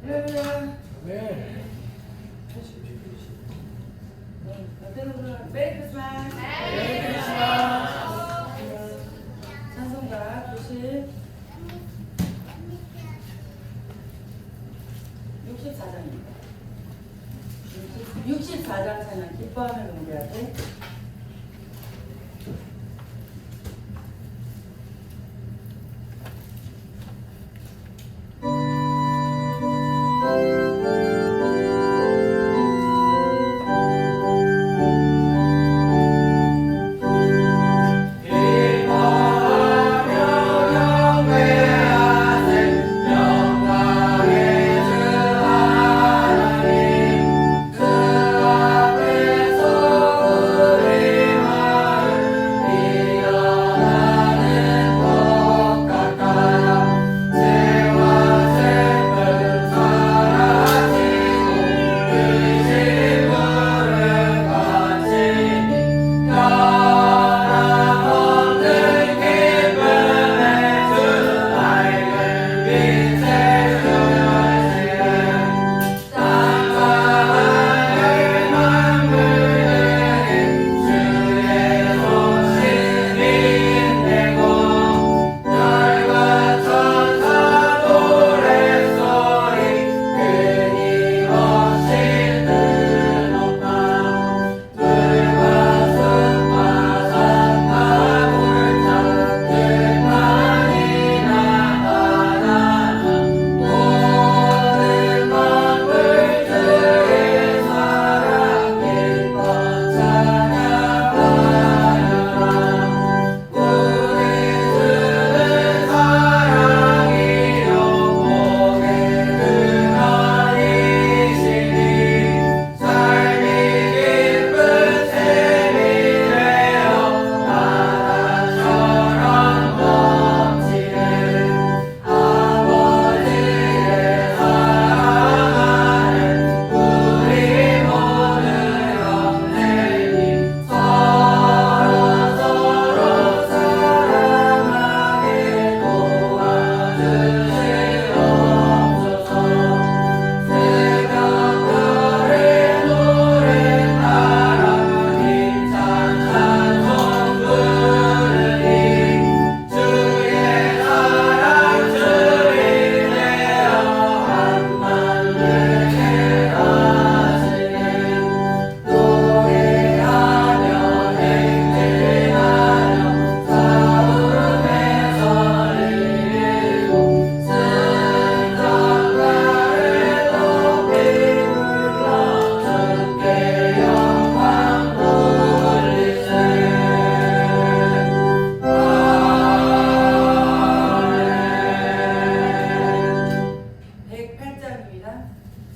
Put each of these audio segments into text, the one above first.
할렐루야. 네. 메리 크리스마스. 메리 크리스마스. 찬송가 64장입니다. 64장 찬양 기뻐하며 농배하되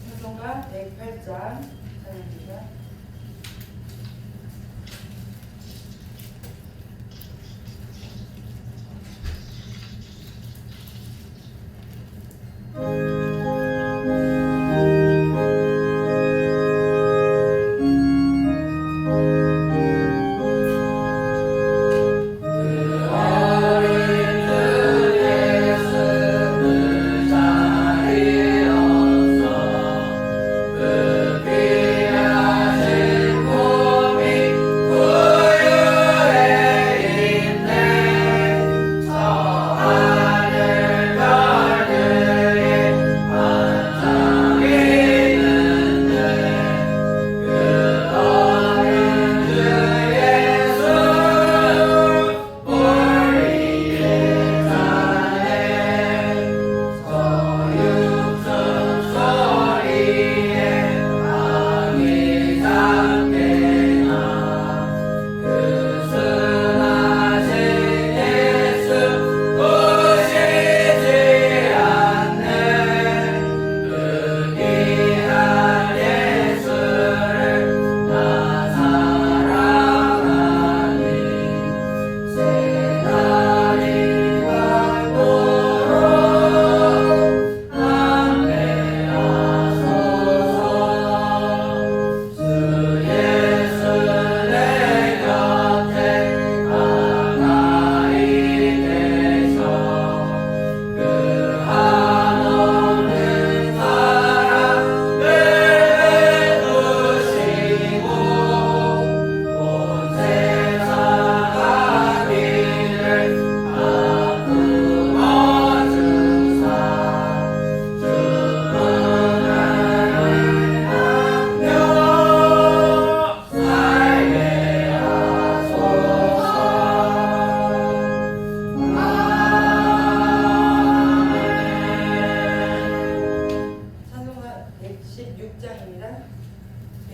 찬송가 108장 찬양입니다. 그 귀하신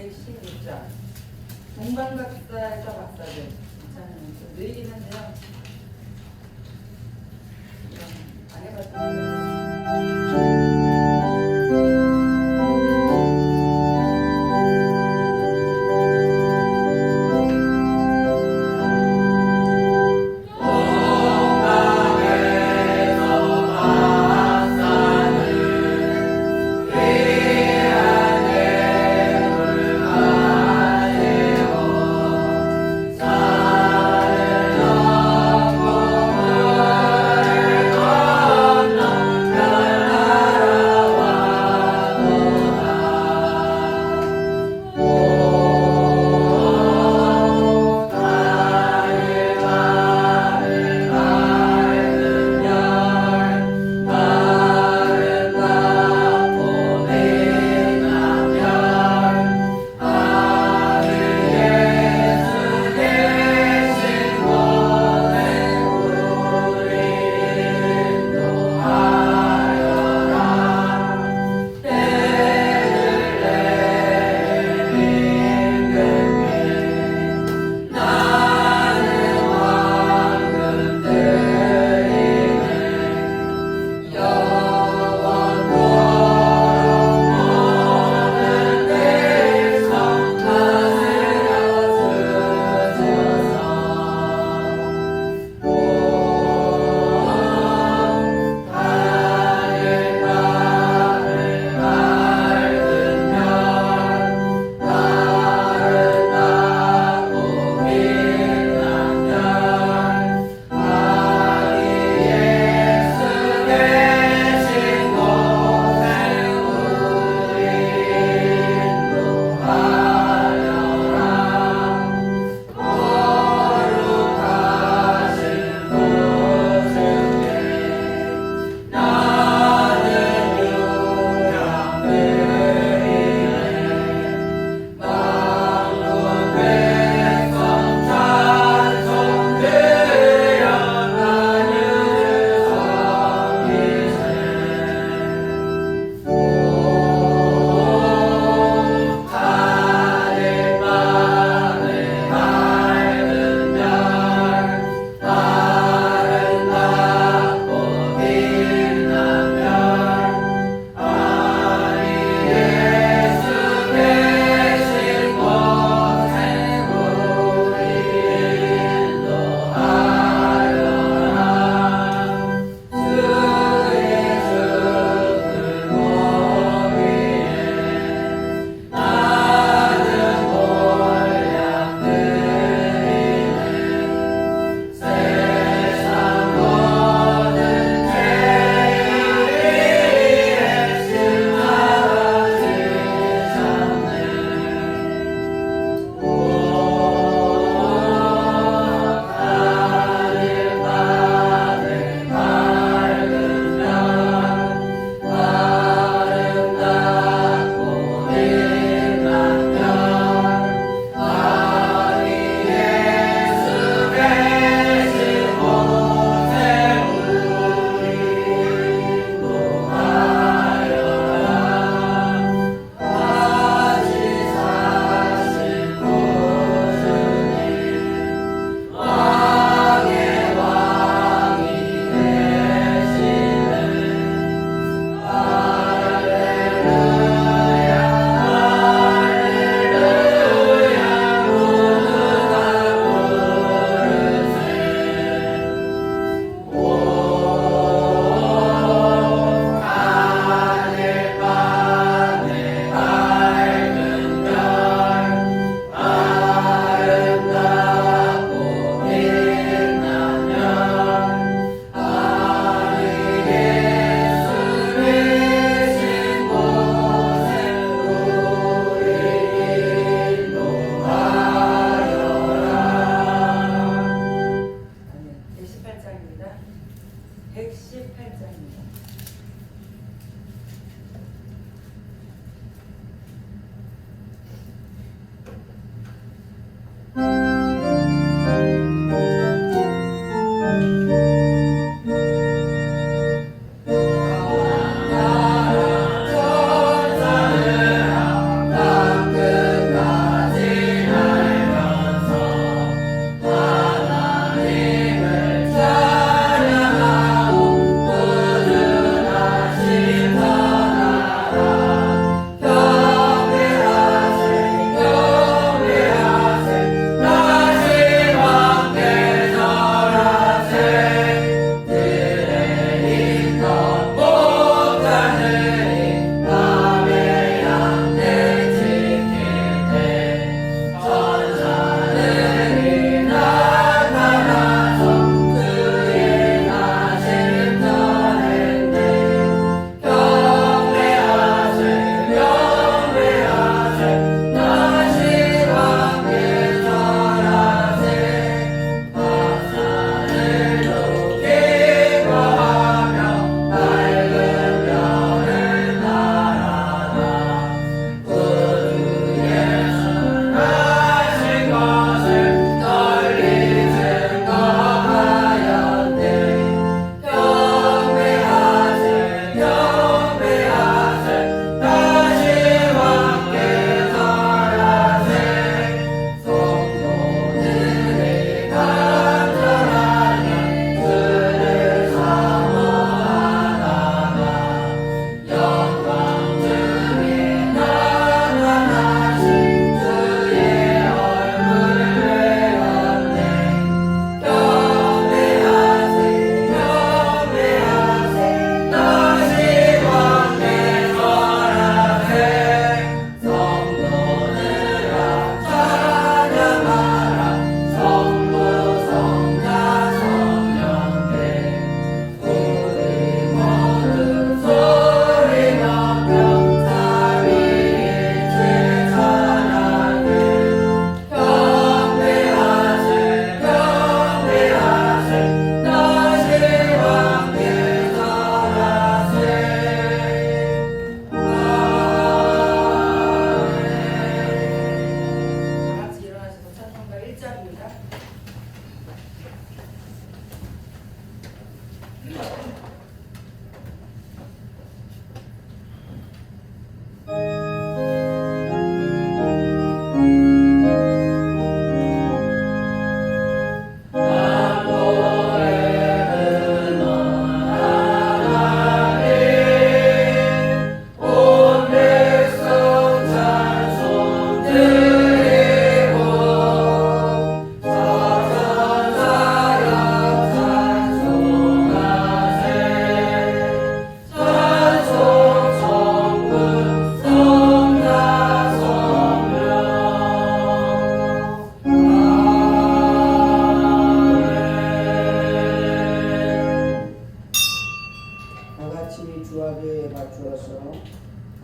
116장. 동방박사에서 박사들. 괜찮은 좀 느리긴 한데요. 안 해봤던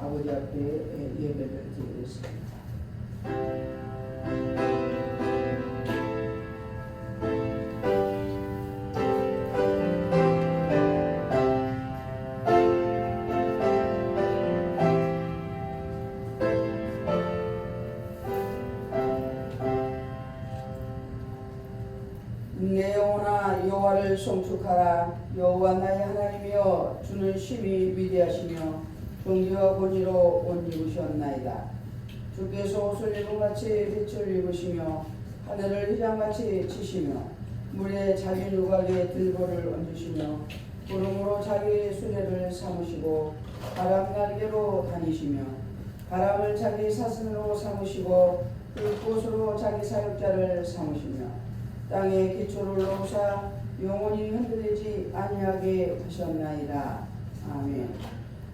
아버지 앞에 예배를 드리겠습니다. 내 영혼아 여호와를 송축하라. 여호와 나의 하나님이여 주는 심히 위대하시며 존귀와 권위로 옷 입으셨나이다. 주께서 옷을 입은 같이 빛을 입으시며 하늘을 휘장같이 치시며 물에 자기 누각에 들보를 얹으시며 구름으로 자기 수레를 삼으시고 바람 날개로 다니시며 바람을 자기 사슴으로 삼으시고 불꽃으로 자기 사역자를 삼으시며 땅에 기초를 놓으사 영원히 흔들리지 아니하게 하셨나이다. 아멘.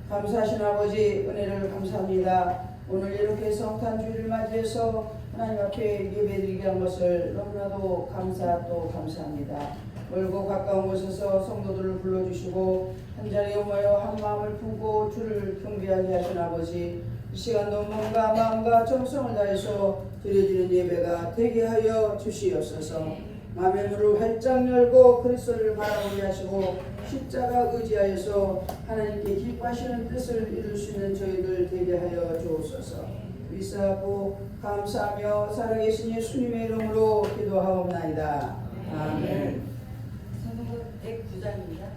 감사하신 아버지 은혜를 감사합니다. 오늘 이렇게 성탄 주일을 맞이해서 하나님 앞에 예배드리게 한 것을 너무나도 또 감사합니다. 멀고 가까운 곳에서 성도들을 불러주시고 한자리에 모여 한 마음을 품고 주를 경배하게 하신 아버지, 이 시간도 몸과 마음과 정성을 다해서 드려지는 예배가 되게 하여 주시옵소서. 마음의 문을 활짝 열고 그리스도를 바라보게 하시고 십자가 의지하여서 하나님께 기뻐하시는 뜻을 이룰 수 있는 저희들 되게 하여 주옵소서. 위사하고 감사하며 살아계신 예수님의 이름으로 기도하옵나이다. 아멘. 성경 109장입니다.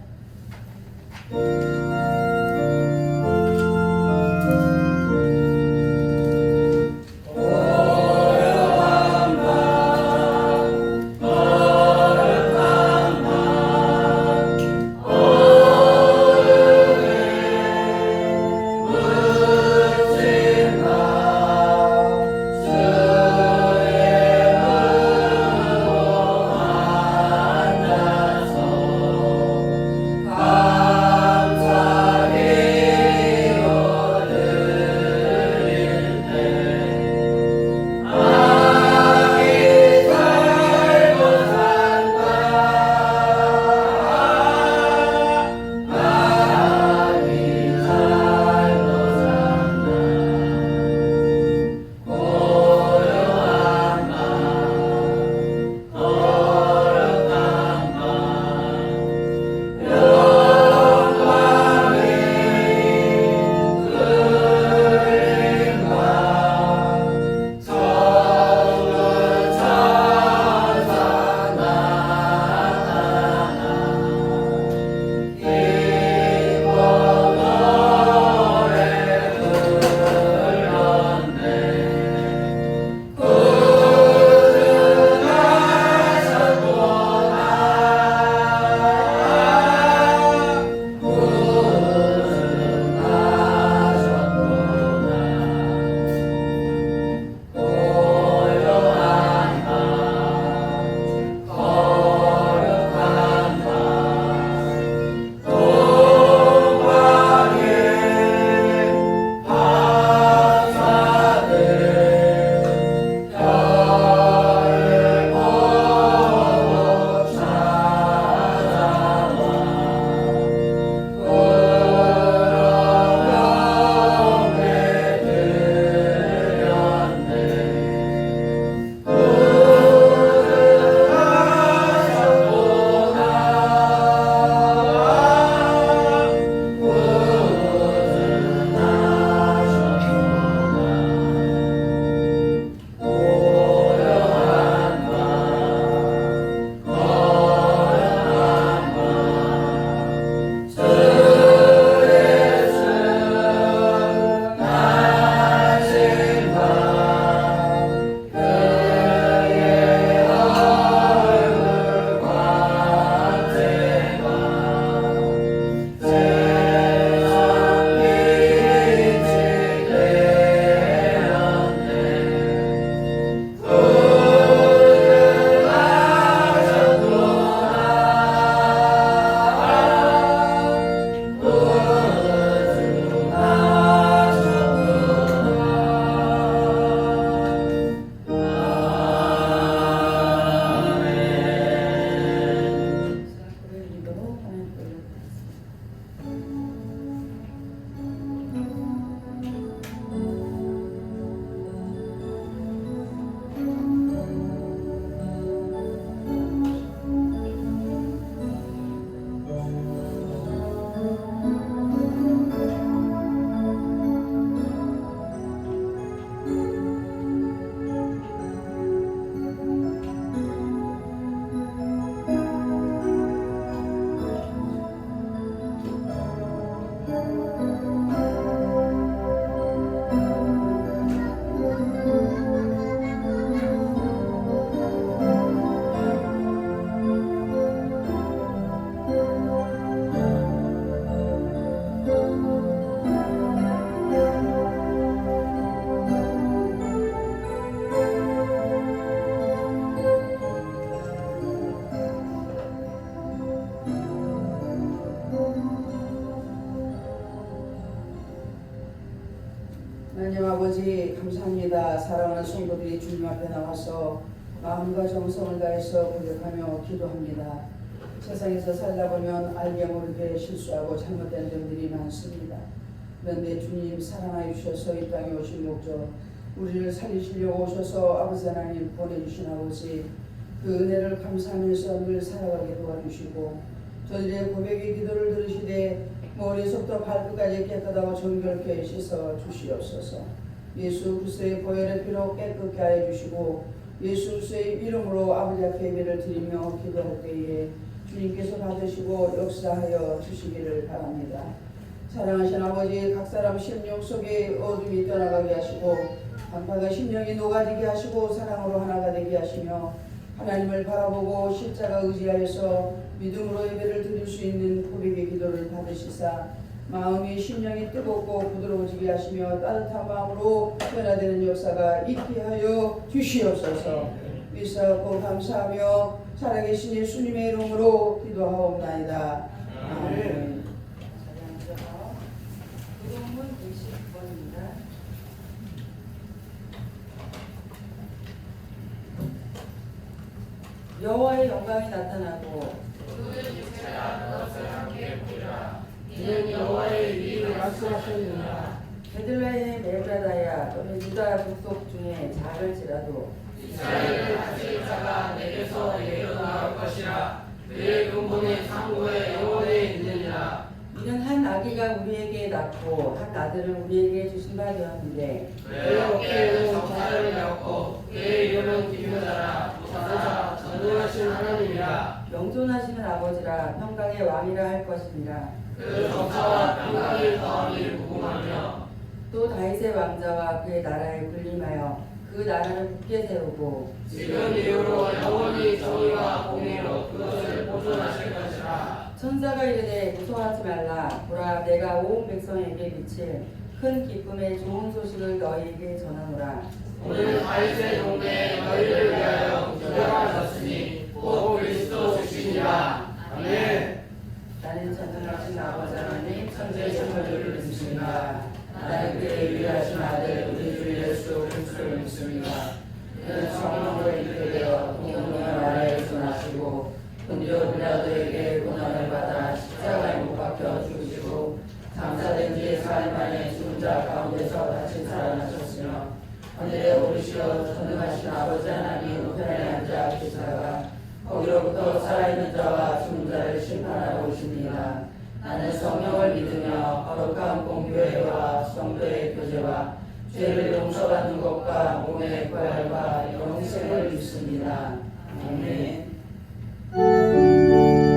감사 하나님 아버지 감사합니다. 사랑하는 성도들이 주님 앞에 나와서 마음과 정성을 다해서 고백하며 기도합니다. 세상에서 살다 보면 알게 모르게 실수하고 잘못된 점들이 많습니다. 그런데 주님 사랑하여 주셔서 이 땅에 오신 목적, 우리를 살리시려고 오셔서 아버지 하나님 보내주신 아버지, 그 은혜를 감사하면서 늘 살아가게 도와주시고, 저희들의 고백의 기도를 들으시되 머리에서부터 발끝까지 깨끗하고 정결케 씻어 주시옵소서. 예수 그리스도의 보혈의 피로 깨끗게 하여 주시고, 예수 그리스도의 이름으로 아버지 앞에 예배를 드리며 기도할 때에 주님께서 받으시고 역사하여 주시기를 바랍니다. 사랑하신 아버지, 각 사람 심령 속에 어둠이 떠나가게 하시고 강팍한 심령이 녹아지게 하시고 사랑으로 하나가 되게 하시며 하나님을 바라보고 십자가 의지하여서 믿음으로 예배를 드릴 수 있는 고백의 기도를 받으시사 마음이 심령이 뜨겁고 부드러워지게 하시며 따뜻한 마음으로 변화되는 역사가 있게 하여 주시옵소서. 믿사옵고 감사하며 살아계신 예수님의 이름으로 기도하옵나이다. 아멘. 구동문 20번입니다. 여호와의 영광이 나타나고 이는 여호와의 위를 말씀하셨느니라. 베들레헴 에브라다야, 너는 유다 북속 중에 작을지라도 이스라엘을 다스릴 자가 내게서 내게로 나올 것이라. 그의 근본의 상고의 영원에 있느니라. 이는 한 아기가 우리에게 낳고 한 아들을 우리에게 주신 바 되었는데 그의 어깨에는 정사를 메었고 그의 이름은 기묘자라. 무사자 전능하신 하나님이라. 영존하시는 아버지라 평강의 왕이라 할 것이니라. 그 정사와 평강이 더함이 무궁하며 또 다윗의 왕자와 그의 나라에 군림하여 그 나라를 굳게 세우고 지금 이후로 영원히 정의와 공의로 그것을 보존하실 것이라. 천사가 이르되 무서워하지 말라. 보라, 내가 온 백성에게 미칠 큰 기쁨의 좋은 소식을 너희에게 전하노라. 오늘 다윗의 동네에 너희를 위하여 기도가 졌으니 곧 그리스도 주시니라. 아멘. 나는 전능하신 아버지 하나님 천지의 천벌들을 믿습니다. 나는 그의 유일하신 아들 우리 주 예수 그리스도를 믿습니다. 그는 성령으로 잉태되어 동정녀 나라에서 나시고 본디오 빌라도에게 고난을 받아 십자가에 못 박혀 죽으시고 장사된 뒤에 4일 만에 죽은 자 가운데서 다시 살아나셨으며 하늘에 오르시어 전능하신 아버지 하나님 우편에 앉아 계시다가 거기로부터 살아있는 자와 죽은 자를 심판하러 오십니다. 나는 성령을 믿으며 거룩한 공교회와 성도의 교제와 죄를 용서받는 것과 몸의 부활과 영생을 믿습니다. 아멘. 찬양하여라.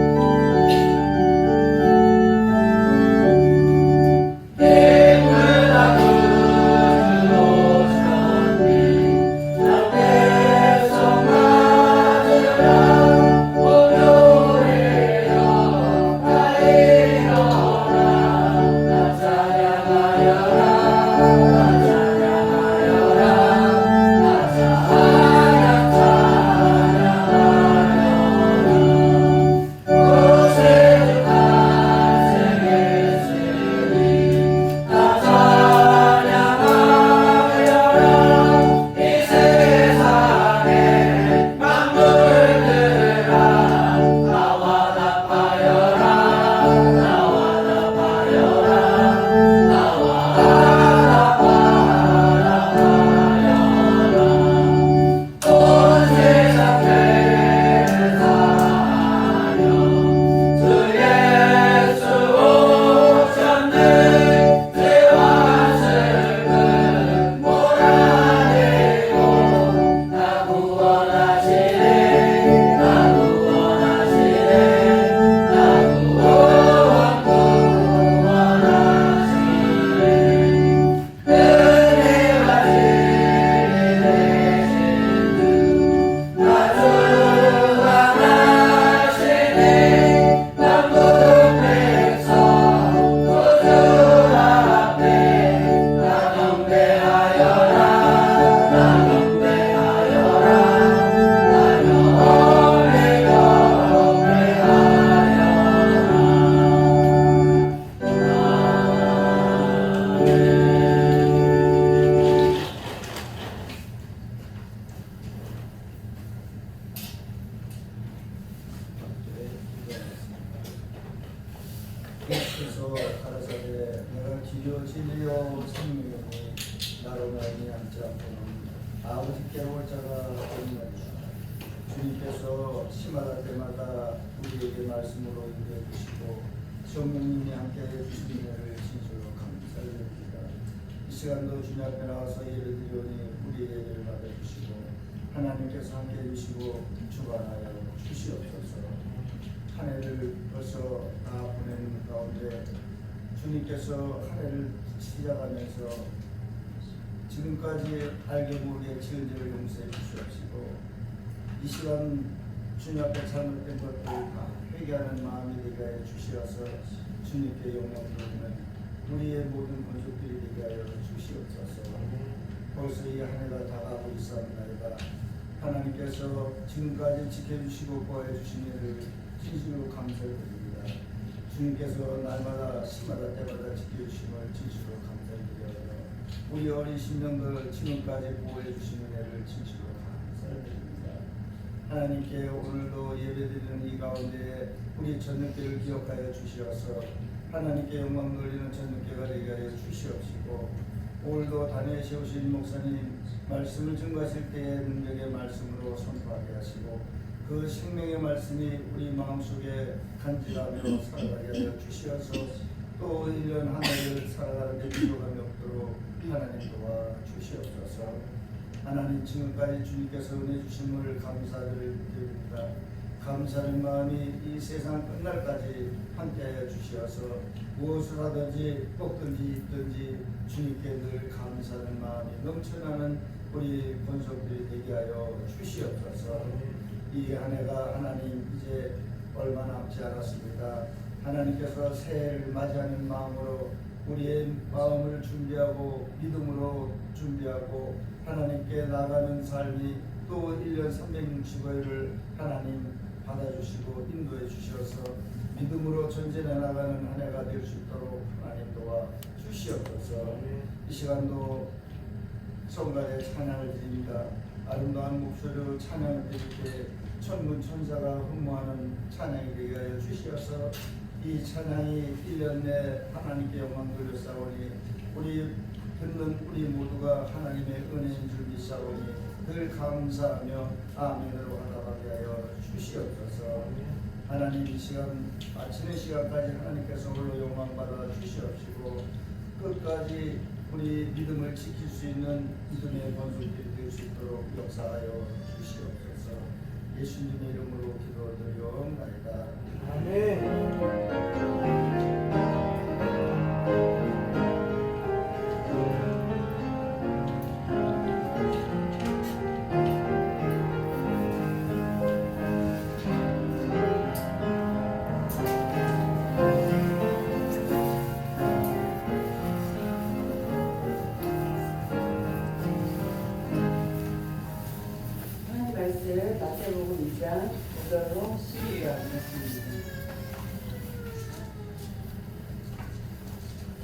아버지께로 올 자가 없느니라. 주님께서 시마다 때마다 우리에게 말씀으로 인도해 주시고 성령님이 함께해 주신 은혜를 진실로 감사드립니다. 이 시간도 주님 앞에 나와서 예배드리오니 우리의 예배를 받아주시고 하나님께서 함께해 주시고 주관하여 주시옵소서. 한 해를 벌써 다 보내는 가운데 주님께서 한 해를 시작하면서 지금까지 알게 모르게 지은 죄를 용서해 주시옵시고 이 시간 주님 앞에 잘못된 것들 다 회개하는 마음이 되게 하여 주시어서 주님께 영광 돌리는 우리의 모든 권속들이 되게 하여 주시옵소서. 벌써 이 한 해가 다가오고 있사옵나이다. 하나님께서 지금까지 지켜주시고 보호해주신 일을 진실로 감사드립니다. 주님께서 날마다 시마다 때마다 지켜주심을 진실로 감사드려요. 우리 어린 심령들 지금까지 보호해주신 은혜를 진실로 감사드립니다. 하나님께 오늘도 예배드리는 이 가운데 우리 전능교를 기억하여 주시어서 하나님께 영광 돌리는 전능교가 되게 하여 주시옵시고 오늘도 단위에 세우신 목사님 말씀을 증거하실 때에 능력의 말씀으로 선포하게 하시고 그 생명의 말씀이 우리 마음속에 간직하며 살아가게 하여 주시어서 또 1년 한 해를 살아가는 데 부족함이 없도록 하나님 도와 주시옵소서. 하나님 지금까지 주님께서 은혜 주심을 감사드립니다. 감사하는 마음이 이 세상 끝날까지 함께하여 주시어서 무엇을 하든지 먹든지 입든지 주님께 늘 감사하는 마음이 넘쳐나는 우리 권속들이 되게 하여 주시옵소서. 이 한 해가 하나님 이제 얼마 남지 않았습니다. 하나님께서 새해를 맞이하는 마음으로 우리의 마음을 준비하고 믿음으로 준비하고 하나님께 나가는 삶이 또 1년 365일을 하나님 받아주시고 인도해 주셔서 믿음으로 전진해 나가는 한 해가 될 수 있도록 하나님 도와 주시옵소서. 이 시간도 성가대 찬양을 드립니다. 아름다운 목소리로 찬양을 드릴 때 천군 천사가 흠모하는 찬양이 되게 하여 주시어서 이 찬양이 1년 내 하나님께 영광 돌려싸오니 우리 듣는 우리 모두가 하나님의 은혜인 줄 믿사오니 늘 감사하며 아멘으로 하답하게 하여 주시옵소서. 하나님 이 시간 마치는 시간까지 하나님께서 홀로 영광 받아 주시옵시고 끝까지 우리 믿음을 지킬 수 있는 믿음의 권속들이 될 수 있도록 역사하여 주시옵소서. 예수님의 이름으로 기도드리옵나이다. 아멘. 마태복음 2장 9절로 12절 말씀입니다.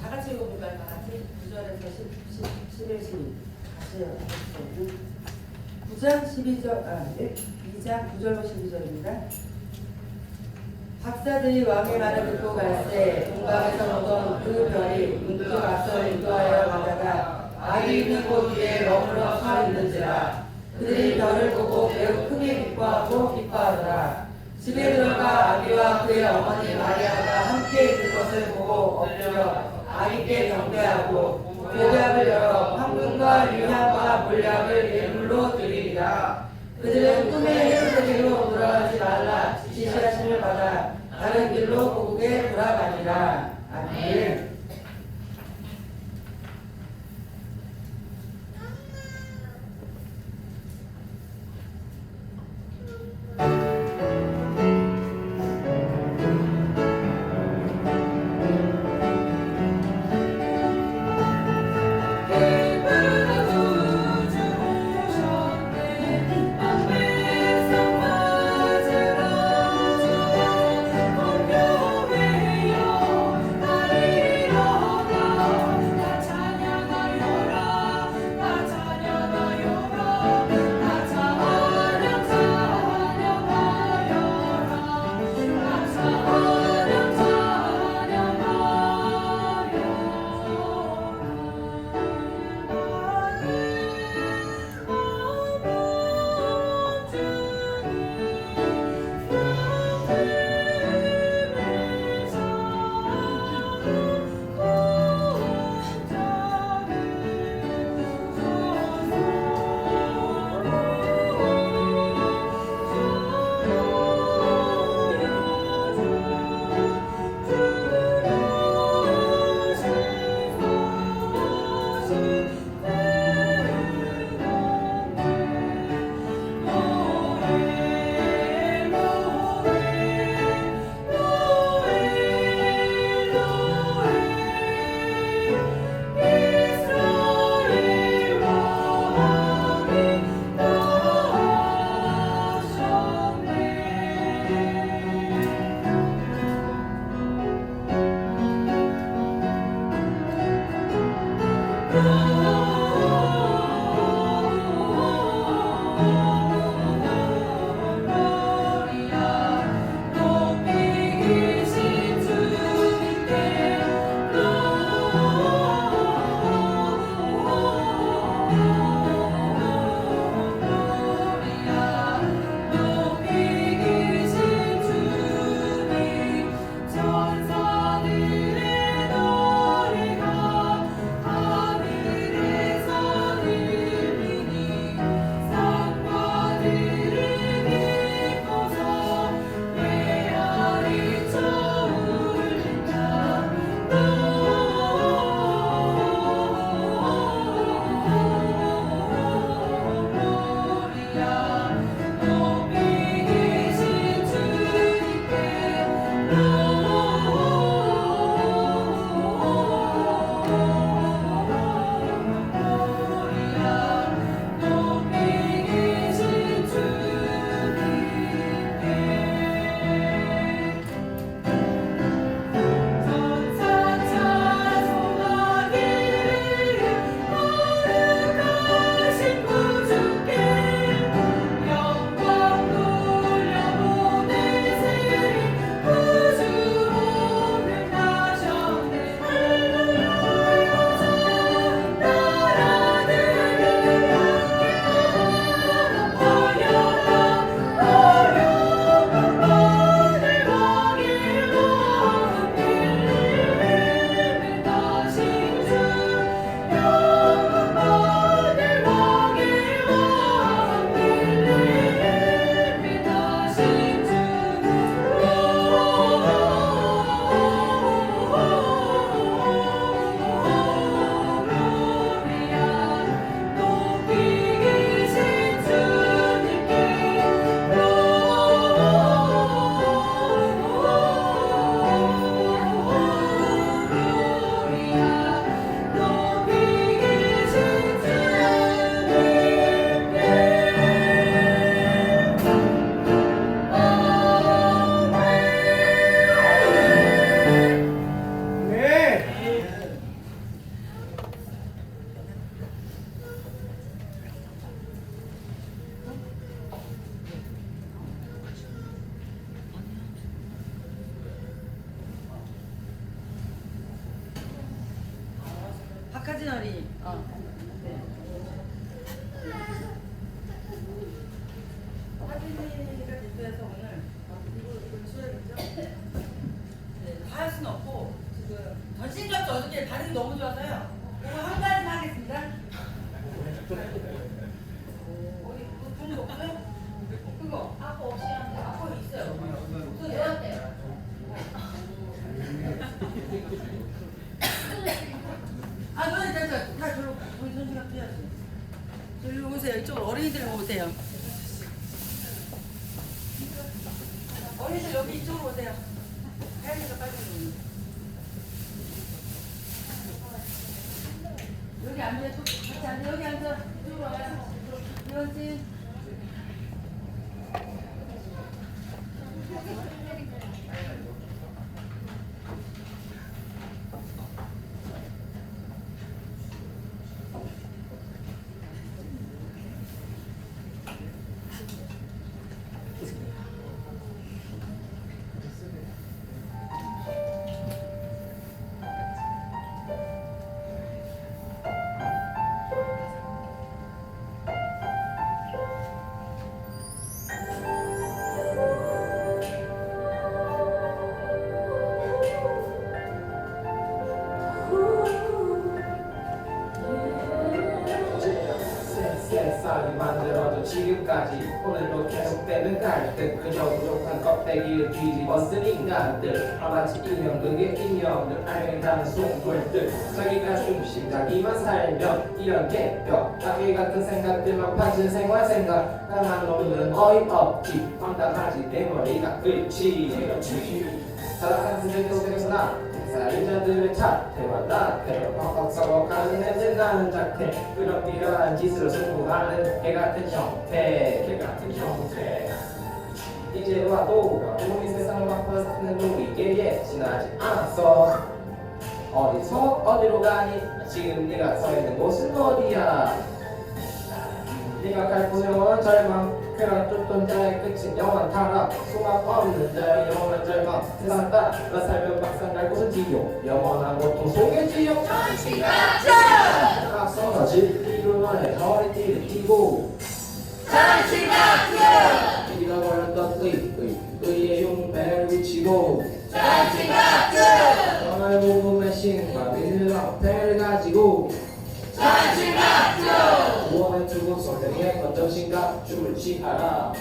다 같이 읽어볼까요? 다 같이 9절에서 11, 12 다시 하겠습니다. 2장 9절로 12절입니다. 박사들이 왕의 말을 듣고 갈새 동방에서 오던 그 별이 문득 앞서 인도하여 가다가 아기 있는 곳 위에 머물러 서 있는지라. 그들이 별을 보고 매우 크게 기뻐하고 기뻐하더라. 집에 들어가 아기와 그의 어머니 마리아가 함께 있는 것을 보고 엎드려 아기께 경배하고 보약을 열어 황금과 유향과 물약을 예물로 드리리라. 그들은 꿈의 헤로데기로 돌아가지 말라 지시하심을 받아 다른 길로 고국에 돌아가니라. 아멘. 주 박하진어리. 하진이가 대표해서 오늘 이걸 수혈이죠? 네, 다 할 수는 없고 지금 전신적으로 어저께 반응이 너무 좋아서요. 오늘 한 가지만 하겠습니다. 어디 그런 거 없어요? 그거 아까 없이 하는데 아까 있어요. 그거 내왔대요. 아, 너네 다 저로 우리 선생님 해야지. 저기 오세요. 이쪽으로 어린이들 오세요. 어린이들 여기 이쪽으로 오세요. 혜연이가 빨리 오세요. 여기 앉아. 같이 앉아. 여기 앉아. 이쪽으로 와요. 이런지. 세상이 만들어도 지금까지 오늘도 계속 빼는 갈등 그저 부족한 껍데기를 뒤집어쓴 인간들 마치 인형극의 인형들 알맹이라는 속물들 자기가 중심 자기만 살면 이런 개벽 자기 같은 생각들만 파진 생활 생각 나만 놈은 어이없지 황당하지 내 머리가 그렇지 사랑하는 세계 속에서나 살인자들의 탓대와 나태로 팍팍 썩어가는 냄새 나는 자태 그럭이러한 짓으로 승부하는 개같은 형태 이제 와도 우리 세상을 바꿔 사는 우리에게 지나지 않았어 어디서 어디로 가니 지금 네가 서 있는 곳은 어디야 네가 갈 곳은 영원한 절망 그런 쫓던 자의 끝은 영원한 타락 소망 없는 자의 영원한 절망 세상 따라 살면 막상 갈 곳은 지옥 영원한 고통 속의 지옥 앞서서 진리로 너의 허리띠를 띠고 잃어버렸던 의의 용배를 위치고 너의 몸의 신과 믿는 앞에를 가지고 구원의 두고 성령의 건전신과 춤을 취하라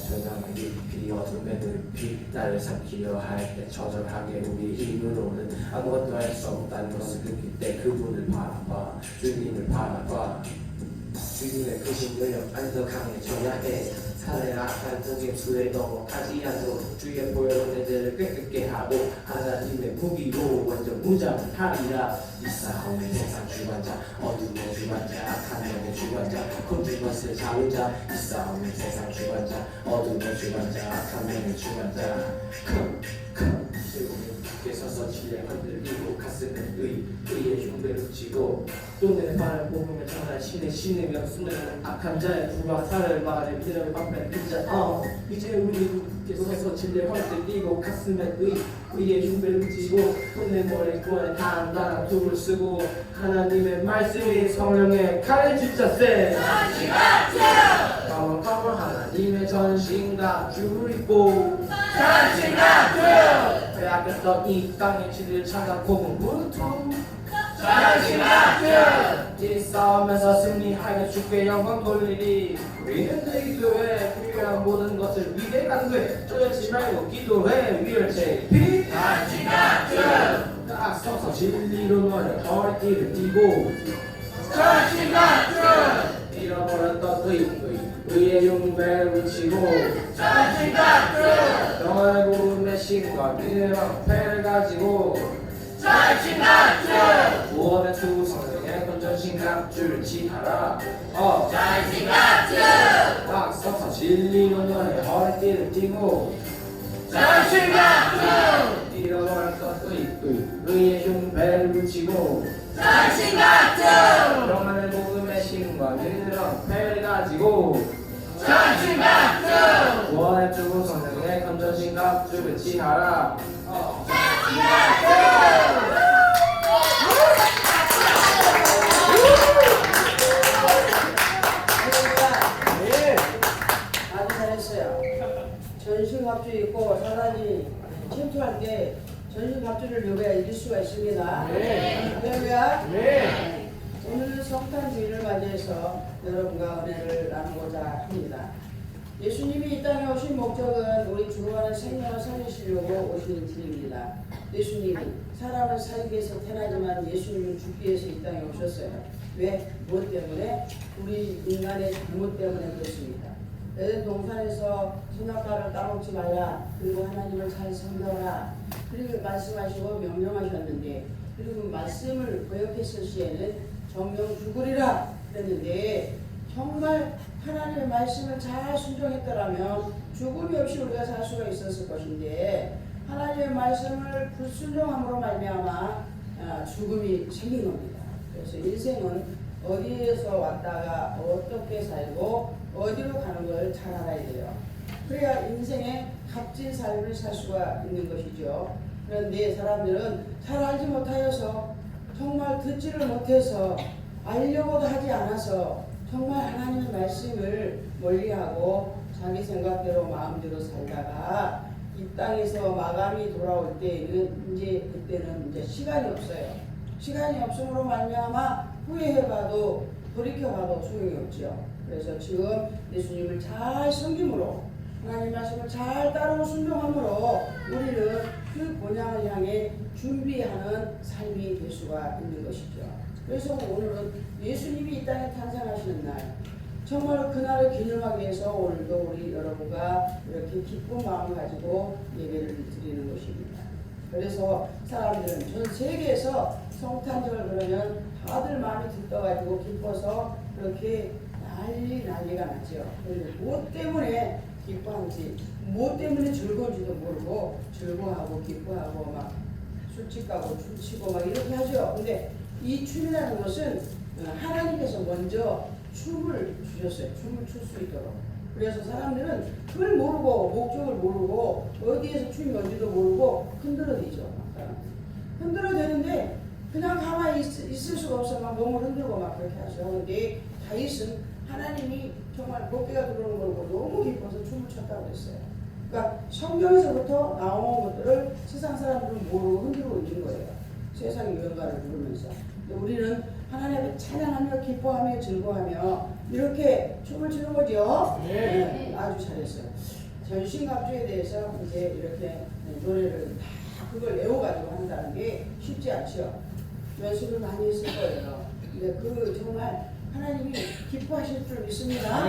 세상의 깊이 어둠의 늪이 나를 삼키려 할 때 처절하게 우리 힘으로는 아무것도 할 수 없다는 것을 느낄 때 그분을 바라봐 주님을 바라봐 주님의 크신 능력 안더 강해져야 해 산의 악한 등짐수에 넘어가지 않도록 주의 보혈로 내들을 꿰끗게 하고 하나님의 무기로 완전 무장하리라 이 싸움의 세상 주관자 어둠의 주관자 악한 영의 주관자 곤진 것을 잡은 자이 싸움의 세상 주관자 어둠의 주관자 악한 영의 주관자 주께 서서 지뢰 흔들리고 가슴에 의의 흉배를 쥐고 또 내 발을 뽑으며 정말 신으며 숨는 악한 자의 불화살을 막아내 미련을 막는 그자 이제 우리 주께 서서 지뢰 흔들리고 가슴에 의의 흉배를 쥐고 또 내 머리에 구원의 단단한 톱을 쓰고 하나님의 말씀이 성령의 칼을 쥐자세 가만 하나님의 전신과 줄을 입고 빼앗겼던 이 땅의 질을 찾아 고군분투 이 싸움에서 승리하여 주께 영광 돌리리 우리는 내 기도해 필요한 모든 것을 위에 간구해 쪼여지 말고 기도해 위를 제피 딱 서서 진리로 너의 허리띠를 띠고 잃어버렸던 의의 용배를 위치고 영원의 구름의 신과 믿음의 방패를 가지고 구원의 투구 성령의 건전신 갑주를 취하라 딱 서서 진리로 너의 허리띠를 띠고 잃어버렸던 의의 용배를 위치고 영원의 복음의 신과 믿음의 방패를 가지고 구원의 투구 성령의 건전신 갑주를 취하라 아주 잘했어요. 전신갑주 입고 사단이 침투할 때 전신갑주를 입어야 이길 수가 있습니다. 할렐루야. 오늘은 성탄 주일을 맞이해서 여러분과 은혜를 나누고자 합니다. 예수님이 이 땅에 오신 목적은 우리 죽어가는 생명을 살리시려고 오신 분입니다. 예수님이 사람을 살기 위해서 태어나지만 예수님은 죽기 위해서 이 땅에 오셨어요. 왜? 무엇 때문에? 우리 인간의 잘못 때문에 그렇습니다. 에덴 동산에서 선악과를 따먹지 말라. 그리고 하나님을 잘 섬겨라. 그리고 말씀하시고 명령하셨는데 그리고 말씀을 거역했을 시에는 정령 죽으리라 그랬는데 정말 하나님의 말씀을 잘 순종했더라면 죽음이 없이 우리가 살 수가 있었을 것인데 하나님의 말씀을 불순종함으로 말미암아 죽음이 생긴 겁니다. 그래서 인생은 어디에서 왔다가 어떻게 살고 어디로 가는 걸 잘 알아야 돼요. 그래야 인생의 값진 삶을 살 수가 있는 것이죠. 그런데 사람들은 잘 알지 못하여서 정말 듣지를 못해서 알려고도 하지 않아서 정말 하나님의 말씀을 멀리하고 자기 생각대로 마음대로 살다가 이 땅에서 마감이 돌아올 때에는 그때는 시간이 없어요. 시간이 없음으로 말미암아 후회해봐도 돌이켜봐도 소용이 없죠. 그래서 지금 예수님을 잘 섬김으로 하나님 말씀을 잘 따르고 순종함으로 우리는 그 본향을 향해 준비하는 삶이 될 수가 있는 것이죠. 그래서 오늘은 예수님이 이 땅에 탄생하시는 날, 정말 그날을 기념하기 위해서 오늘도 우리 여러분과 이렇게 기쁜 마음을 가지고 예배를 드리는 것입니다. 그래서 사람들은 전 세계에서 성탄절 그러면 다들 마음이 들떠가지고 기뻐서 그렇게 난리가 나죠. 그리고 무엇 때문에 기뻐하는지, 무엇 때문에 즐거운지도 모르고 즐거워하고 기뻐하고 막 술집 가고 춤추고 막 이렇게 하죠. 근데 이 춤이라는 것은 하나님께서 먼저 춤을 주셨어요. 춤을 출 수 있도록. 그래서 사람들은 그걸 모르고 목적을 모르고 어디에서 춤이 뭔지도 모르고 흔들어대죠. 흔들어대는데 그냥 가만히 있을 수가 없어. 막 몸을 흔들고 막 그렇게 하죠. 근데 다윗은 하나님이 정말 복귀가 들어오는 걸 보고 너무 기뻐서 춤을 췄다고 했어요. 그러니까 성경에서부터 나온 것들을 세상 사람들은 모르고 흔들고 있는 거예요. 세상의 유행가를 부르면서. 우리는 하나님을 찬양하며 기뻐하며 즐거워하며 이렇게 춤을 추는 거죠. 네, 아주 잘했어요. 전신갑주에 대해서 이제 이렇게 노래를 다 그걸 외워가지고 한다는 게 쉽지 않죠. 연습을 많이 했을 거예요. 근데 그 정말 하나님이 기뻐하실 줄 믿습니다.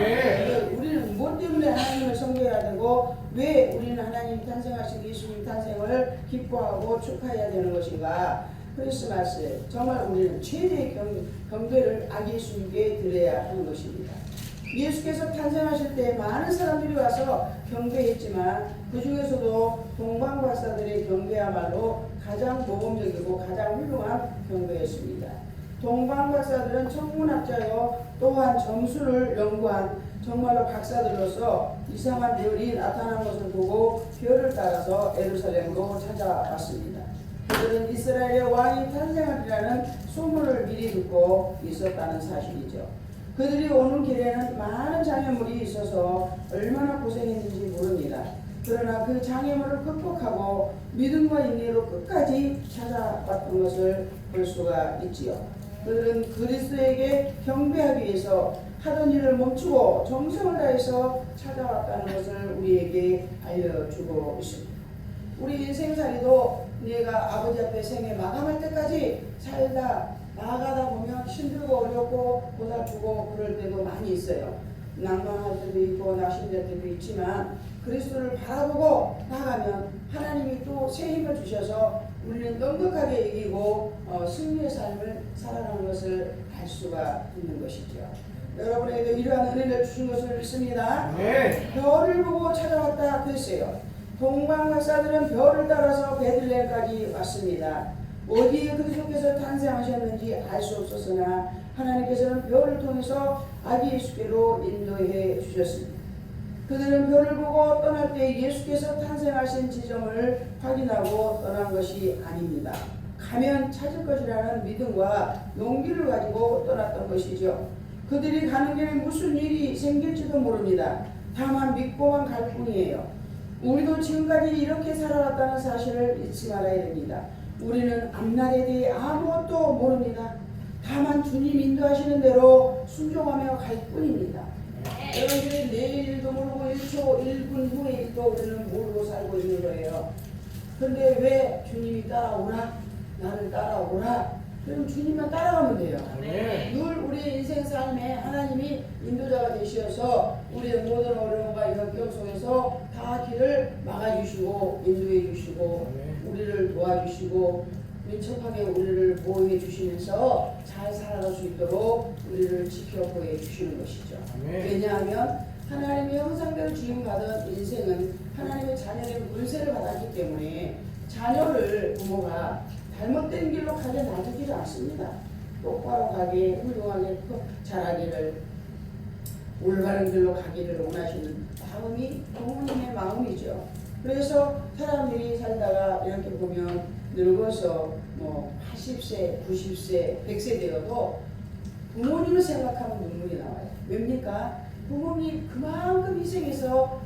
우리는 뭐 때문에 하나님을 섬겨야 되고 왜 우리는 하나님 탄생하신 예수님 탄생을 기뻐하고 축하해야 되는 것인가. 크리스마스에 정말 우리는 최대의 경배를 아기 예수님께 드려야 하는 것입니다. 예수께서 탄생하실 때 많은 사람들이 와서 경배했지만 그 중에서도 동방박사들의 경배야말로 가장 모범적이고 가장 훌륭한 경배였습니다. 동방박사들은 천문학자요 또한 점수를 연구한 정말로 박사들로서 이상한 별이 나타난 것을 보고 별을 따라서 예루살렘으로 찾아왔습니다. 그들은 이스라엘의 왕이 탄생하리라는 소문을 미리 듣고 있었다는 사실이죠. 그들이 오는 길에는 많은 장애물이 있어서 얼마나 고생했는지 모릅니다. 그러나 그 장애물을 극복하고 믿음과 인내로 끝까지 찾아왔던 것을 볼 수가 있지요. 그들은 그리스도에게 경배하기 위해서 하던 일을 멈추고 정성을 다해서 찾아왔다는 것을 우리에게 알려주고 있습니다. 우리 인생살이도 내가 아버지 앞에 생애 마감할 때까지 살다 나아가다 보면 힘들고 어렵고 고달프고 그럴 때도 많이 있어요. 낭만할 때도 있고 낙심될 때도 있지만 그리스도를 바라보고 나가면 하나님이 또 새 힘을 주셔서 우리는 넉넉하게 이기고 승리의 삶을 살아가는 것을 알 수가 있는 것이죠. 여러분에게도 이러한 은혜를 주신 것을 믿습니다. 별을 보고 찾아왔다 그랬어요. 동방박사들은 별을 따라서 베들레헴까지 왔습니다. 어디에 그리스도께서 탄생하셨는지 알 수 없었으나 하나님께서는 별을 통해서 아기 예수께로 인도해 주셨습니다. 그들은 별을 보고 떠날 때 예수께서 탄생하신 지점을 확인하고 떠난 것이 아닙니다. 가면 찾을 것이라는 믿음과 용기를 가지고 떠났던 것이죠. 그들이 가는 길에 무슨 일이 생길지도 모릅니다. 다만 믿고만 갈 뿐이에요. 우리도 지금까지 이렇게 살아왔다는 사실을 잊지 말아야 됩니다. 우리는 앞날에 대해 아무것도 모릅니다. 다만 주님 인도하시는 대로 순종하며 갈 뿐입니다. 여러분들이 내일도 모르고 1초 1분 후의 일도 우리는 모르고 살고 있는 거예요. 그런데 왜 주님이 따라오라? 나를 따라오라? 그럼 주님만 따라가면 돼요. 늘 우리의 인생 삶에 하나님이 인도자가 되셔서 우리의 모든 어려움과 역경 속에서 다 길을 막아주시고 인도해 주시고 우리를 도와주시고 민첩하게 우리를 보호해 주시면서 잘 살아갈 수 있도록 우리를 지켜 보여 주시는 것이죠. 왜냐하면 하나님의 형상대로 지음받은 인생은 하나님의 자녀의 물세를 받았기 때문에 자녀를 부모가 잘못된 길로 가게 놔두지를 않습니다. 똑바로 가게 훌륭하게 자라기를 올바른 길로 가기를 원하시는 마음이 부모님의 마음이죠. 그래서 사람들이 살다가 이렇게 보면 늙어서 뭐 80세, 90세, 100세 되어도 부모님을 생각하면 눈물이 나와요. 왜입니까? 부모님 그만큼 희생해서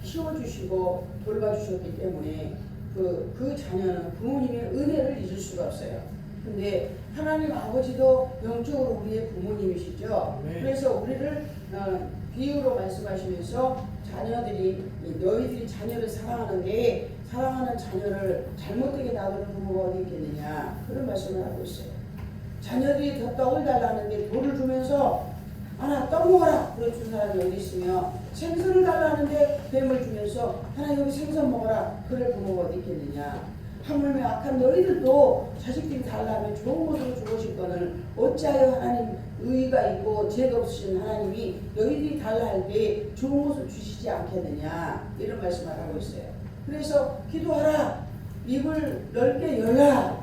키워주시고 돌봐주셨기 때문에 그 자녀는 부모님의 은혜를 잊을 수가 없어요. 근데 하나님 아버지도 영적으로 우리의 부모님이시죠. 그래서 우리를 비유로 말씀하시면서 자녀들이 너희들이 자녀를 사랑하는데 사랑하는 자녀를 잘못되게 놔두는 부모가 어디 있겠느냐 그런 말씀을 하고 있어요. 자녀들이 더 떡을 달라는데 돌을 주면서 하나 떡 먹어라 그래 준 사람이 어디 있으며 생선을 달라는데 뱀을 주면서 하나 여기 생선 먹어라 그럴 부모가 어디 있겠느냐. 하물며 악한 너희들도 자식들이 달라면 좋은 것으로 주고싶거늘 어찌하여 하나님 의의가 있고 죄가 없으신 하나님이 너희들이 달라 할 때 좋은 것을 주시지 않겠느냐 이런 말씀을 하고 있어요. 그래서 기도하라 입을 넓게 열라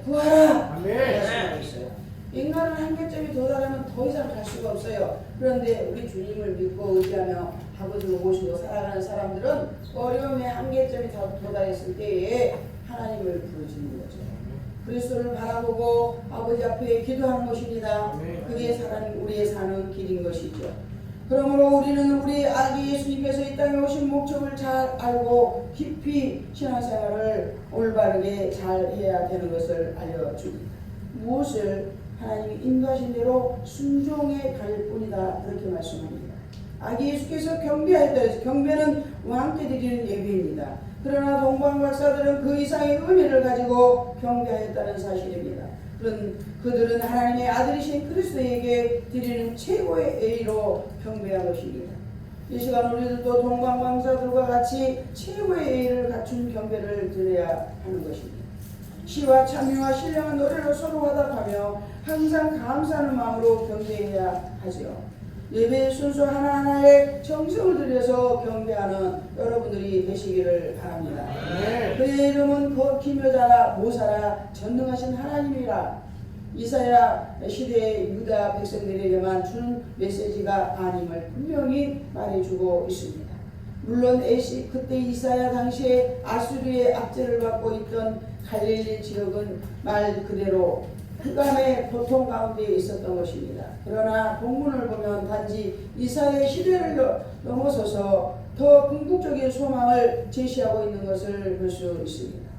구하라 말씀하고 있어요. 인간은 한계점이 도달하면 더 이상 갈 수가 없어요. 그런데 우리 주님을 믿고 의지하며 아버지를 모시고 살아가는 사람들은 어려움의 한계점이 도달했을 때에 하나님을 부르짖는 거죠. 그리스도를 바라보고 아버지 앞에 기도하는 것입니다. 그게 우리의 사는 길인 것이죠. 그러므로 우리는 우리 아기 예수님께서 이 땅에 오신 목적을 잘 알고 깊이 신앙생활을 올바르게 잘 해야 되는 것을 알려줍니다. 무엇을 하나님이 인도하신 대로 순종해 갈 뿐이다 그렇게 말씀합니다. 아기 예수께서 경배하였다 해서 경배는 왕께 드리는 예배입니다. 그러나 동방 박사들은 그 이상의 의미를 가지고 경배하였다는 사실입니다. 그들은 하나님의 아들이신 그리스도에게 드리는 최고의 예의로 경배한 것입니다. 이 시간 우리들도 동방 박사들과 같이 최고의 예의를 갖춘 경배를 드려야 하는 것입니다. 시와 찬미와 신령한 노래로 서로 화답하며 항상 감사하는 마음으로 경배해야 하죠. 예배의 순서 하나하나에 정성을 들여서 경배하는 여러분들이 되시기를 바랍니다. 그의 이름은 기묘자라 모사라 전능하신 하나님이라. 이사야 시대의 유다 백성들에게만 주는 메시지가 아님을 분명히 말해주고 있습니다. 물론 그때 이사야 당시에 아수르의 압제를 받고 있던 갈릴리 지역은 말 그대로 흑암의 고통 가운데 있었던 것입니다. 그러나 본문을 보면 단지 이사야의 시대를 넘어서서 더 궁극적인 소망을 제시하고 있는 것을 볼 수 있습니다.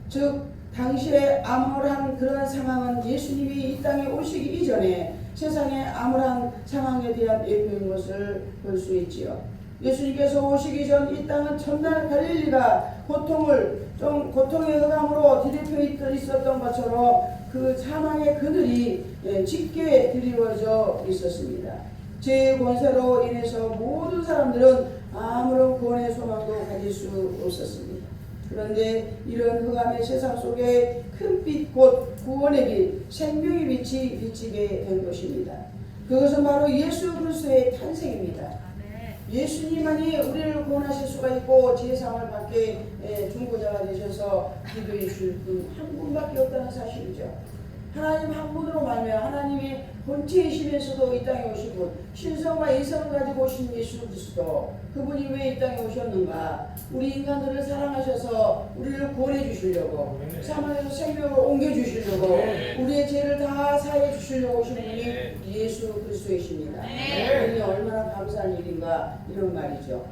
즉 당시의 암울한 그런 상황은 예수님이 이 땅에 오시기 이전에 세상의 암울한 상황에 대한 예표인 것을 볼 수 있지요. 예수님께서 오시기 전 이 땅은 첫날 갈릴리가 고통의 흑암으로 뒤덮여 있었던 것처럼 그 사망의 그늘이 짙게 드리워져 있었습니다. 죄의 권세로 인해서 모든 사람들은 아무런 구원의 소망도 가질 수 없었습니다. 그런데 이런 흑암의 세상 속에 큰 빛 곧 구원의 빛, 생명의 빛이 비치게 된 것입니다. 그것은 바로 예수 그리스도의 탄생입니다. 예수님만이 우리를 구원하실 수가 있고 제사함을 받게 중보자가 되셔서 기도해 주실 분 한 분밖에 없다는 사실이죠. 하나님 한 분으로 말미암아 하나님의 본체이시면서도 이 땅에 오신 분, 신성과 인성을 가지고 오신 예수 그리스도, 그분이 왜 이 땅에 오셨는가? 우리 인간들을 사랑하셔서 우리를 구원해 주시려고, 사망에서 생명을 옮겨 주시려고, 우리의 죄를 다 사해 주시려고 오신 분이 예수 그리스도이십니다. 이게 얼마나 감사한 일인가 이런 말이죠.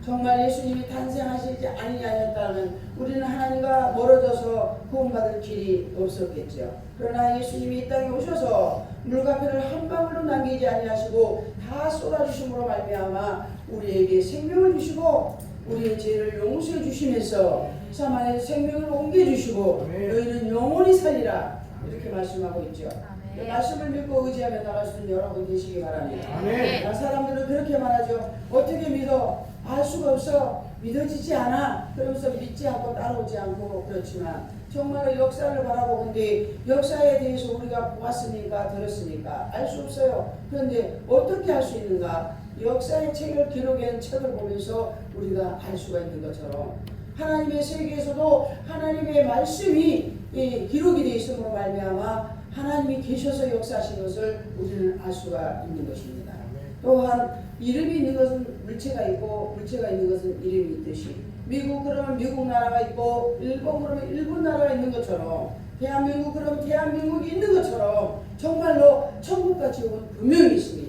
정말 예수님이 탄생하시지 아니하였다면 우리는 하나님과 멀어져서 구원받을 길이 없었겠죠. 그러나 예수님이 이 땅에 오셔서 물가표를 한 방울도 남기지 아니하시고 다 쏟아주심으로 말미암아 우리에게 생명을 주시고 우리의 죄를 용서해 주시면서 사망에서 생명을 옮겨주시고 너희는 영원히 살리라 이렇게 말씀하고 있죠. 그 말씀을 믿고 의지하며 나갈 수 있는 여러분 되시기 바랍니다. 사람들은 그렇게 말하죠. 어떻게 믿어? 알 수가 없어. 믿어지지 않아. 그러면서 믿지 않고 따라오지 않고 그렇지만 정말 역사를 바라보건대 역사에 대해서 우리가 보았으니까 들었으니까 알 수 없어요. 그런데 어떻게 할 수 있는가? 역사의 책을 기록한 책을 보면서 우리가 알 수가 있는 것처럼 하나님의 세계에서도 하나님의 말씀이 기록이 되어 있음으로 말미암아 하나님이 계셔서 역사하신 것을 우리는 알 수가 있는 것입니다. 또한 이름이 있는 것은 물체가 있고 물체가 있는 것은 이름이 있듯이 미국 그러면 미국 나라가 있고 일본 그러면 일본 나라가 있는 것처럼 대한민국 그러면 대한민국이 있는 것처럼 정말로 천국과 지옥은 분명히 있습니다.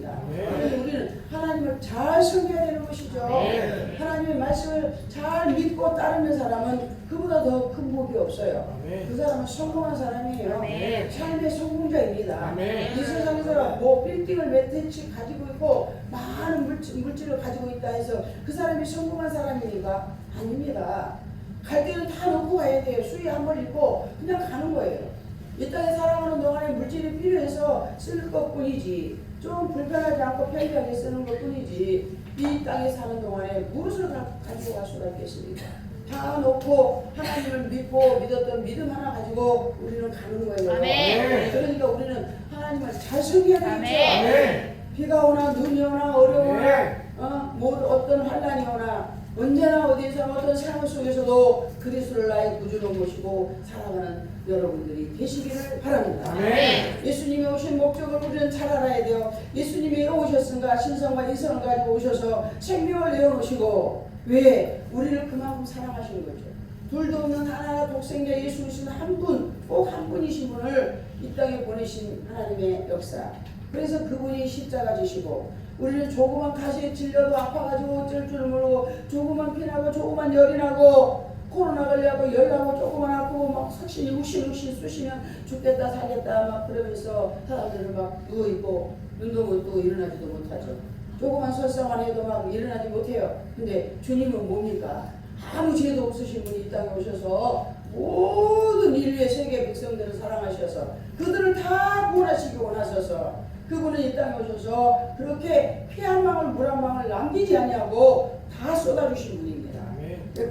그래서 우리는 하나님을 잘 섬겨야 되는 것이죠. 하나님의 말씀을 잘 믿고 따르는 사람은 그보다 더 큰 복이 없어요. 그 사람은 성공한 사람이에요. 삶의 성공자입니다. 이 세상에서 뭐 빌딩을 몇 채씩 가지고 있고 많은 물질을 가지고 있다 해서 그 사람이 성공한 사람입니까? 아닙니다. 갈 때는 다 놓고 가야 돼요. 수의 한 벌 입고 그냥 가는 거예요. 이 땅에 살아가는 동안에 물질이 필요해서 쓸 것뿐이지, 좀 불편하지 않고 편리하게 쓰는 것뿐이지, 이 땅에 사는 동안에 무엇을 가지고 갈 수가 있겠습니까? 다 놓고 하나님을 믿고 믿었던 믿음 하나 가지고 우리는 가는 거예요. 아멘. 그러니까 우리는 하나님을 잘 섬겨야 되겠죠. 비가 오나 눈이 오나 어려우나 뭐 어떤 환난이 오나 언제나 어디서 어떤 상황 속에서도 그리스도를 나의 구주로 모시고 살아가는 여러분들이 되시기를 바랍니다. 예수님이 오신 목적을 우리는 잘 알아야 돼요. 예수님이 오셨은가 신성과 인성을 가지고 오셔서 생명을 내어놓으시고 왜? 우리를 그만큼 사랑하시는 거죠. 둘도 없는 하나 독생자 예수 그리스도 한 분, 꼭 한 분이신 분을 이 땅에 보내신 하나님의 역사. 그래서 그분이 십자가 지시고 우리는 조그만 가시에 찔려도 아파가지고 어쩔 줄 모르고 조그만 피나고 조그만 열이 나고 코로나 걸려고 열나고 조그만 아프고 막 석신이 욱신 쑤시면 죽겠다 살겠다 막 그러면서 사람들은 막 누워있고 눈도 못 뜨고 일어나지도 못하죠. 조그만 설사만 해도 막 일어나지 못해요. 근데 주님은 뭡니까? 아무 죄도 없으신 분이 이 땅에 오셔서 모든 인류의 세계 백성들을 사랑하셔서 그들을 다 구원하시기 원하셔서 그분은 이 땅에 오셔서 그렇게 피 한 방울 물 한 방울 남기지 않냐고 다 쏟아주신 분입니다.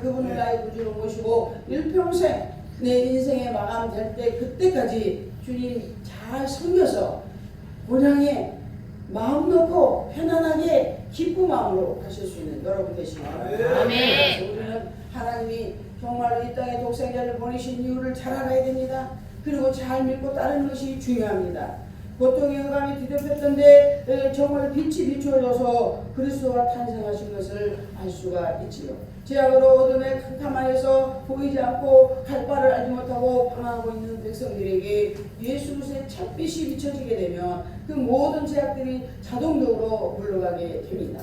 그분을 나의 구주로 모시고 일평생 내 인생의 마감될 때 그때까지 주님 잘 섬겨서 본향에 마음 놓고 편안하게 기쁜 마음으로 가실 수 있는 여러분 되시기 바랍니다. 그래서 우리는 하나님이 정말 이 땅에 독생자를 보내신 이유를 잘 알아야 됩니다. 그리고 잘 믿고 따르는 것이 중요합니다. 고통의 흑암이 뒤덮였던데 정말 빛이 비추어져서 그리스도가 탄생하신 것을 알 수가 있지요. 죄악으로 어둠의 캄캄하여서 보이지 않고 갈 바를 알지 못하고 방황하고 있는 백성들에게 예수 그리스도의 찻빛이 비춰지게 되면 그 모든 죄악들이 자동적으로 물러가게 됩니다.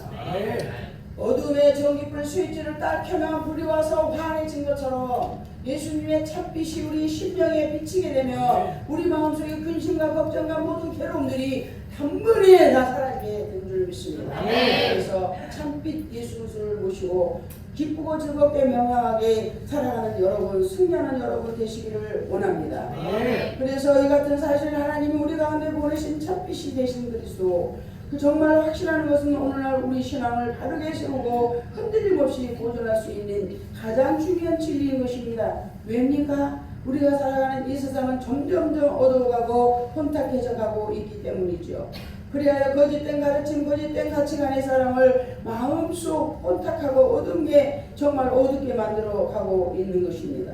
어둠의 전기불 스위치를 딱 켜면 불이 와서 환해진 것처럼 예수님의 찻빛이 우리 심령에 비치게 되면 우리 마음속에 근심과 걱정과 모든 괴로움들이 단번에 다 사라지게 된 줄 믿습니다. 그래서 참빛 예수 그리스도를 모시고 기쁘고 즐겁게 명랑하게 살아가는 여러분, 승리하는 여러분 되시기를 원합니다. 그래서 이 같은 사실 하나님이 우리 가운데 보내신 찻빛이 되신 그리스도 그 정말 확신하는 것은 오늘날 우리 신앙을 바르게 세우고 흔들림 없이 보존할 수 있는 가장 중요한 진리인 것입니다. 왜입니까? 우리가 살아가는 이 세상은 점점점 어두워가고 혼탁해져 가고 있기 때문이죠. 그리하여 거짓된 가르침, 거짓된 가치관의 사람을 마음속 혼탁하고 어두운 게 정말 어둡게 만들어 가고 있는 것입니다.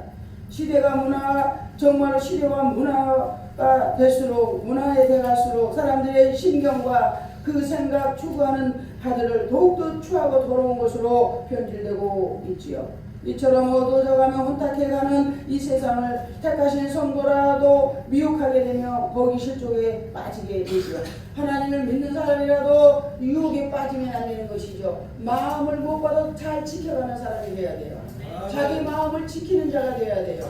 정말 시대가 문화가 될수록 문화에 돼갈수록 사람들의 신경과 그 생각 추구하는 바들을 더욱더 추하고 더러운 것으로 변질되고 있지요. 이처럼 어두워져가며 혼탁해가는 이 세상을 택하신 성도라도 미혹하게 되며 거기 실족에 빠지게 되죠. 하나님을 믿는 사람이라도 유혹에 빠지면 안 되는 것이죠. 마음을 무엇보다 잘 지켜가는 사람이 되어야 돼요. 자기 마음을 지키는 자가 되어야 돼요.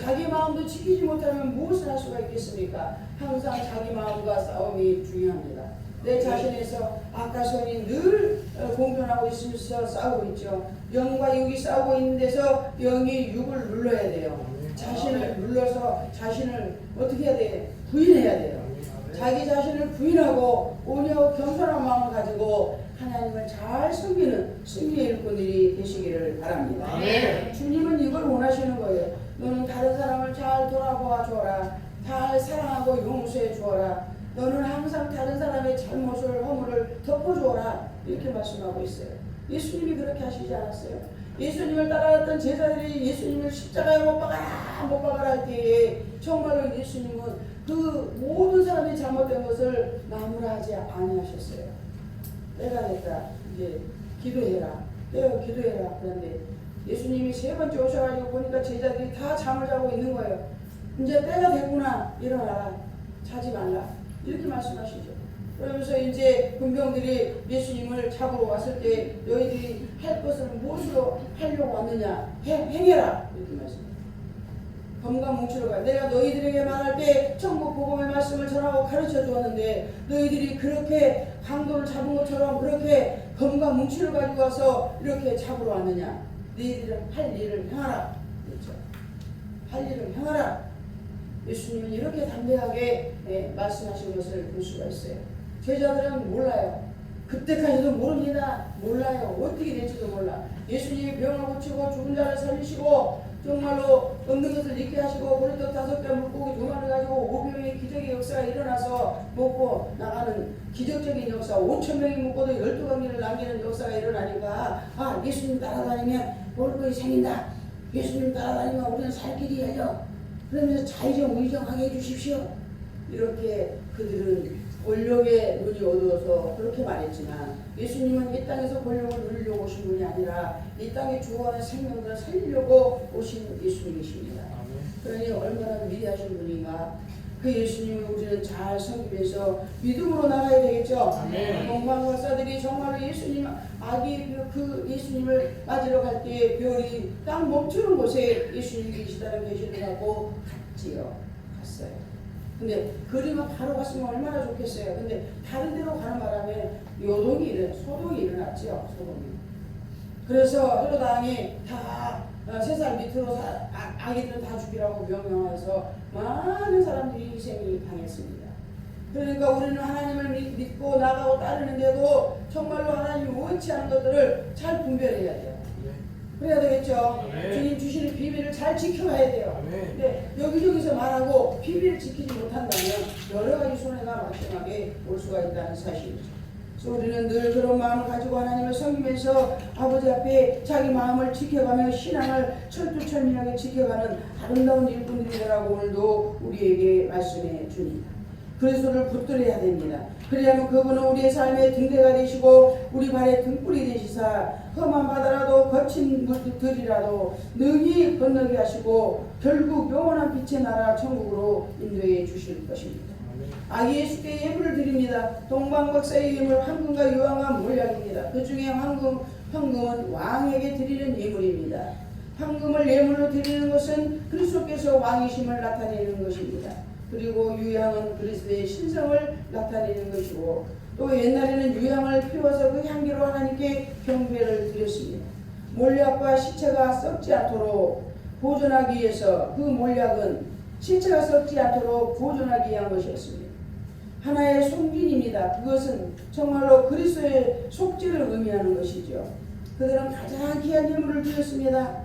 자기 마음도 지키지 못하면 무엇을 할 수가 있겠습니까? 항상 자기 마음과 싸움이 중요합니다. 내 자신에서 아까 손이 늘 공존하고 있으면서 싸우고 있죠. 영과 육이 싸우고 있는 데서 영이 육을 눌러야 돼요. 자신을 눌러서 자신을 어떻게 해야 돼요? 부인해야 돼요. 자기 자신을 부인하고 온유하고 겸손한 마음을 가지고 하나님을 잘 섬기는 승리의 일꾼들이 되시기를 바랍니다. 주님은 이걸 원하시는 거예요. 너는 다른 사람을 잘 돌아보아 주어라. 잘 사랑하고 용서해 주어라. 너는 항상 다른 사람의 잘못을 허물을 덮어주어라. 이렇게 말씀하고 있어요. 예수님이 그렇게 하시지 않았어요. 예수님을 따라갔던 제자들이 예수님을 십자가에 못 박아라 할 때에 정말로 예수님은 그 모든 사람이 잘못된 것을 나무라하지 아니하셨어요. 때가 됐다. 이제 기도해라. 내가 기도해라. 그런데 예수님이 세 번째 오셔가지고 보니까 제자들이 다 잠을 자고 있는 거예요. 이제 때가 됐구나. 일어나라. 자지 말라 이렇게 말씀하시죠. 그러면서 이제 군병들이 예수님을 잡으러 왔을 때 너희들이 할 것을 무엇으로 하려고 왔느냐 행해라 이렇게 말씀합니다. 검과 뭉치러 가. 내가 너희들에게 말할 때 천국 복음의 말씀을 전하고 가르쳐 주었는데 너희들이 그렇게 강도를 잡은 것처럼 그렇게 검과 뭉치를 가지고 와서 이렇게 잡으러 왔느냐. 너희들은 할 일을 행하라. 그렇죠. 할 일을 행하라. 예수님은 이렇게 담대하게 말씀하신 것을 볼 수가 있어요. 제자들은 몰라요. 그때까지도 모릅니다. 몰라요. 어떻게 될지도 몰라. 예수님이 병을 고치고 죽은 자를 살리시고 정말로 없는 것을 잊게 하시고 보리떡 5개 물고기 2마리 가지고 5병의 기적의 역사가 일어나서 먹고 나가는 기적적인 역사 5,000명이 먹고도 12강리를 남기는 역사가 일어나니까 아 예수님 따라다니면 먹을 것이 생긴다. 예수님 따라다니면 우리는 살 길이 열려. 그러면서 자의정 의정하게 해주십시오. 이렇게 그들은 권력의 눈이 어두워서 그렇게 말했지만 예수님은 이 땅에서 권력을 누리려고 오신 분이 아니라 이 땅에 주어가는 생명들을 살리려고 오신 예수님이십니다. 그러니 얼마나 위대하신 분인가. 그 예수님을 우리는 잘 섬기면서 믿음으로 나가야 되겠죠. 동방 박사들이 정말로 예수님 아기 그 예수님을 맞으러 갈 때 별이 딱 멈추는 곳에 예수님이 계시다는 계시를 갖고 갔어요. 근데 그리만 바로 갔으면 얼마나 좋겠어요. 근데 다른 데로 가는 바람에 소동이 일어났죠. 소동이. 그래서 헤로당이 다 3살 밑으로 아기들은 다 죽이라고 명령해서 많은 사람들이 희생이 당했습니다. 그러니까 우리는 하나님을 믿고 나가고 따르는데도 정말로 하나님이 원치 않은 것들을 잘 분별해야 돼요. 그래야 되겠죠. 주님 주시는 비밀을 잘 지켜가야 돼요. 근데 여기저기서 말하고 비밀을 지키지 못한다면 여러 가지 손해가 막심하게 올 수가 있다는 사실이죠. 그래서 우리는 늘 그런 마음을 가지고 하나님을 섬기면서 아버지 앞에 자기 마음을 지켜가며 신앙을 철두철미하게 지켜가는 아름다운 일꾼들이 되라고 오늘도 우리에게 말씀해 줍니다. 그리스도를 붙들어야 됩니다. 그래야만 그분은 우리의 삶의 등대가 되시고 우리 발의 등불이 되시사 험한 바다라도 거친 물들이라도 능히 건너게 하시고 결국 영원한 빛의 나라 천국으로 인도해 주실 것입니다. 아기 예수께 예물을 드립니다. 동방박사의 예물 황금과 유황과 몰약입니다. 그 중에 황금은 왕에게 드리는 예물입니다. 황금을 예물로 드리는 것은 그리스도께서 왕이심을 나타내는 것입니다. 그리고 유향은 그리스도의 신성을 나타내는 것이고 또 옛날에는 유향을 피워서 그 향기로 하나님께 경배를 드렸습니다. 몰약과 시체가 썩지 않도록 보존하기 위해서 그 몰약은 시체가 썩지 않도록 보존하기 위한 것이었습니다. 하나의 속민입니다. 그것은 정말로 그리스도의 속죄를 의미하는 것이죠. 그들은 가장 귀한 예물을 드렸습니다.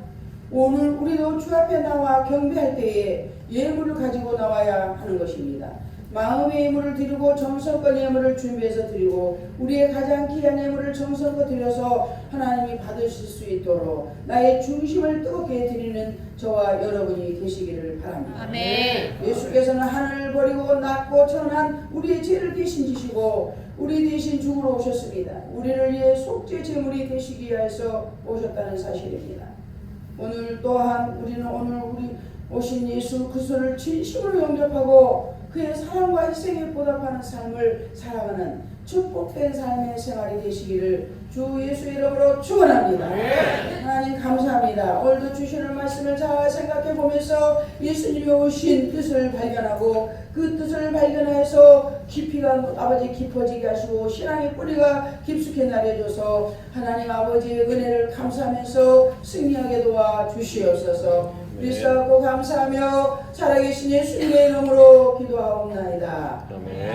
오늘 우리도 주 앞에 나와 경배할 때에 예물을 가지고 나와야 하는 것입니다. 마음의 예물을 드리고 정성껏 예물을 준비해서 드리고 우리의 가장 귀한 예물을 정성껏 드려서 하나님이 받으실 수 있도록 나의 중심을 뜨겁게 드리는 저와 여러분이 되시기를 바랍니다. 아멘. 예수께서는 하늘을 버리고 낮고 천한 우리의 죄를 대신 지시고 우리 대신 죽으러 오셨습니다. 우리를 위해 속죄 제물이 되시기 위해서 오셨다는 사실입니다. 오늘 또한 우리는 우리 오신 예수 그리스도를 진심으로 영접하고 그의 사랑과 희생에 보답하는 삶을 살아가는 축복된 삶의 생활이 되시기를 주 예수의 이름으로 축원합니다. 하나님 감사합니다. 오늘도 주시는 말씀을 잘 생각해 보면서 예수님이 오신 뜻을 발견하고 그 뜻을 발견해서 깊이가 아버지 깊어지게 하시고 신앙의 뿌리가 깊숙이 나려져서 하나님 아버지의 은혜를 감사하면서 승리하게 도와 주시옵소서. 그리스도하고 감사하며 살아계신 예수님의 이름으로 기도하옵나이다. 아멘.